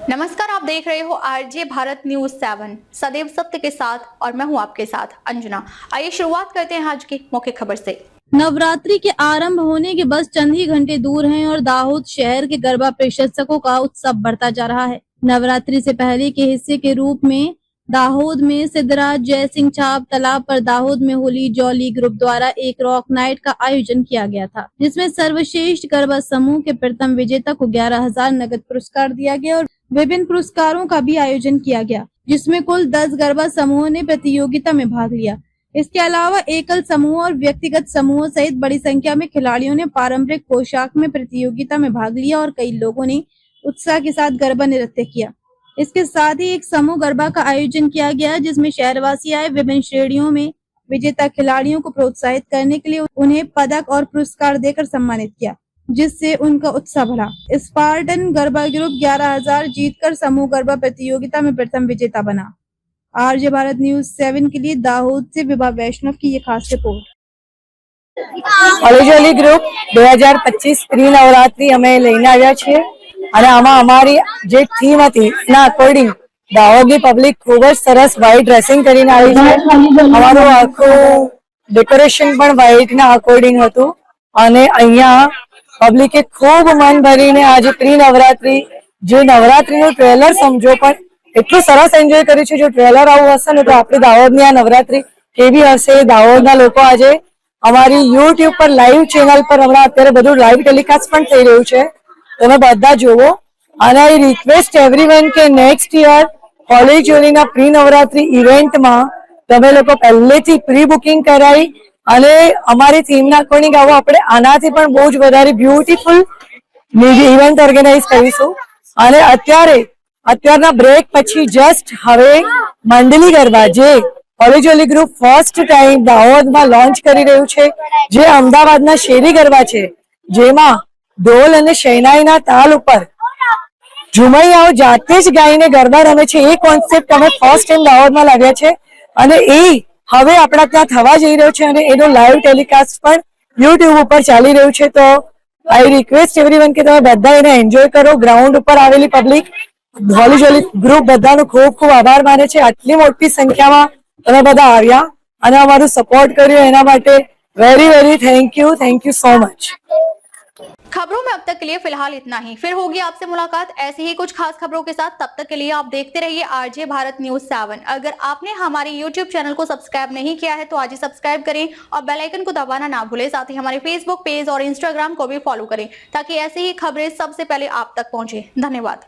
नमस्कार, आप देख रहे हो आरजे भारत न्यूज 7 सदैव सत्य के साथ और मैं हूं आपके साथ अंजना। आइए शुरुआत करते हैं आज की मुख्य खबर से। नवरात्रि के आरंभ होने के बस चंद ही घंटे दूर हैं और दाहोद शहर के गरबा प्रशंसकों का उत्साह बढ़ता जा रहा है। नवरात्रि से पहले के हिस्से के रूप में दाहोद में सिद्धराज जय सिंह छाप तालाब पर दाहोद में होली जॉली ग्रुप द्वारा एक रॉक नाइट का आयोजन किया गया था, जिसमें सर्वश्रेष्ठ गरबा समूह के प्रथम विजेता को 11,000 नगद पुरस्कार दिया गया और विभिन्न पुरस्कारों का भी आयोजन किया गया, जिसमें कुल 10 गरबा समूहों ने प्रतियोगिता में भाग लिया। इसके अलावा एकल समूह और व्यक्तिगत समूहों सहित बड़ी संख्या में खिलाड़ियों ने पारंपरिक पोशाक में प्रतियोगिता में भाग लिया और कई लोगों ने उत्साह के साथ गरबा नृत्य किया। इसके साथ ही एक समूह गरबा का आयोजन किया गया, जिसमें शहरवासी आए विभिन्न श्रेणियों में विजेता खिलाड़ियों को प्रोत्साहित करने के लिए उन्हें पदक और पुरस्कार देकर सम्मानित किया, जिससे उनका उत्साह बढ़ा। स्पार्टन गरबा ग्रुप 11,000 जीतकर समूह गरबा प्रतियोगिता में प्रथम विजेता बना। आरजे भारत न्यूज 7 के लिए दाहोद से विभा वैष्णव की ये खास report. Holi group 2025 pre Navratri અમે લઈને આવ્યા છીએ અને આમાં અમારી જે થીમ હતી એના અકોર્ડિંગ દાહોદની પબ્લિક ખૂબ જ સરસ વ્હાઇટ ડ્રેસિંગ કરીને આવી છે। અમારું આખું ડેકોરેશન પણ વ્હાઇટના અકોર્ડિંગ હતું અને અહીંયા પબ્લિકે ખૂબ મન ભરીને આજે પ્રી નવરાત્રી જે નવરાત્રીનું ટ્રેલર સમજો પણ એટલું સરસ એન્જોય કર્યું છે। જો ટ્રેલર આવું હશે ને તો આપણી દાહોદની આ નવરાત્રી કેવી હશે। દાહોદના લોકો આજે અમારી યુટ્યુબ પર લાઈવ ચેનલ પર હમણાં અત્યારે બધું લાઈવ ટેલિકાસ્ટ પણ થઈ રહ્યું છે, તમે બધા જોવો। અને આઈ રિક્વેસ્ટ એવરીવન કે નેક્સ્ટ યર હોલી જોલીના પ્રી નવરાત્રી ઇવેન્ટમાં તમે લોકો પહેલેથી પ્રી બુકિંગ કરાવી અને અમારી થીમના અકોર્ડિંગ આવો આપણે આનાથી પણ બહુ જ વધારે બ્યુટીફુલ ઇવેન્ટ ઓર્ગેનાઇઝ કરીશું। અને અત્યારના બ્રેક પછી જસ્ટ હવે મંડલી ગરબા જે હોલી જોલી ગ્રુપ ફર્સ્ટ ટાઈમ દાહોદમાં લોન્ચ કરી રહ્યું છે, જે અમદાવાદના શેરી ગરબા છે, જેમાં ઢોલ અને શેનાઈના તાલ ઉપર ઝુમૈયાઓ જાતે જ ગાઈને ગરબા રમે છે। એ કોન્સેપ્ટ અમે ફર્સ્ટ ટાઈમ દાહોદમાં લાવ્યા છે અને એ હવે આપણા ત્યાં થવા જઈ રહ્યો છે અને એનો લાઈવ ટેલિકાસ્ટ પણ યુટ્યુબ ઉપર ચાલી રહ્યું છે। તો આઈ રિક્વેસ્ટ એવરીવન કે તમે બધા એને એન્જોય કરો। ગ્રાઉન્ડ ઉપર આવેલી પબ્લિક હોલી જોલી ગ્રુપ બધાનો ખૂબ ખૂબ આભાર માને છે। આટલી મોટી સંખ્યામાં તમે બધા આવ્યા અને અમારું સપોર્ટ કર્યું એના માટે very very thank you so much. खबरों में अब तक के लिए फिलहाल इतना ही। फिर होगी आपसे मुलाकात ऐसी ही कुछ खास खबरों के साथ। तब तक के लिए आप देखते रहिए आरजे भारत न्यूज 7। अगर आपने हमारे यूट्यूब चैनल को सब्सक्राइब नहीं किया है तो आज ही सब्सक्राइब करें और बेल आइकन को दबाना ना भूलें। साथ ही हमारे फेसबुक पेज और इंस्टाग्राम को भी फॉलो करें ताकि ऐसी ही खबरें सबसे पहले आप तक पहुंचे। धन्यवाद।